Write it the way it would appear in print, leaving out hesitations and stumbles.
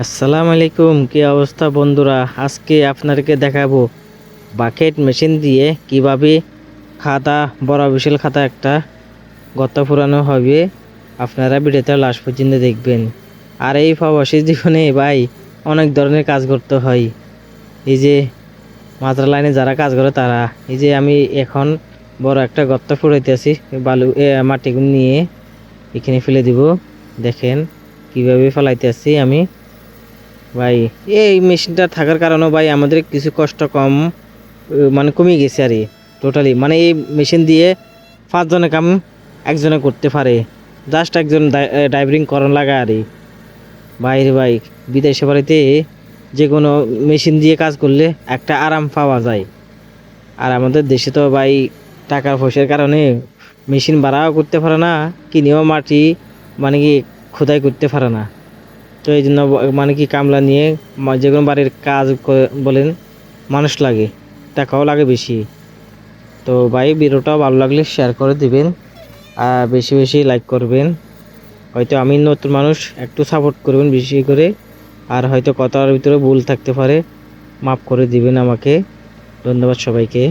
আসসালামু আলাইকুম, কি অবস্থা বন্ধুরা? আজকে আপনাদেরকে দেখাবো বাকেট মেশিন দিয়ে কিভাবে খাতা, বড় বিশাল খাতা একটা গর্ত ফুরানো হবে। আপনারা ভিডিওতে লাস্ট পর্যন্ত দেখবেন। আর এই প্রবাসী জীবনে ভাই অনেক ধরনের কাজ করতে হয়। এই যে মাত্রা লাইনে যারা কাজ করে তারা, এই যে আমি এখন বড় একটা গর্ত ফুরাইতেছি, বালু মাটিগুলো নিয়ে এখানে ফেলে দিব। দেখেন কিভাবে ফেলাইতেছি আমি। ভাই এই মেশিনটা থাকার কারণে ভাই আমাদের কিছু কষ্ট কম, মানে কমে গেছে আর টোটালি। মানে এই মেশিন দিয়ে 5 জনের কাম একজনে করতে পারে, জাস্ট একজন ড্রাইভিং করন লাগা আর ভাই রে ভাই, বিদেশে বাড়িতে যে কোনো মেশিন দিয়ে কাজ করলে একটা আরাম পাওয়া যায়। আর আমাদের দেশে তো ভাই টাকার পয়সার কারণে মেশিন ভাড়াও করতে পারে না, কিনেও মাটি মানে কি খোদাই করতে পারে না। তো এই জন্য মানে কি কামলা নিয়ে যে কোনো বাড়ির কাজ বলেন মানুষ লাগে, টাকাও লাগে বেশি। তো ভাই ভিডিওটাও ভালো লাগলে শেয়ার করে দিবেন, আর বেশি বেশি লাইক করবেন। হয়তো আমি নতুন মানুষ, একটু সাপোর্ট করবেন বেশি করে। আর হয়তো কথার ভিতরে ভুল থাকতে পারে, মাফ করে দিবেন আমাকে। ধন্যবাদ সবাইকে।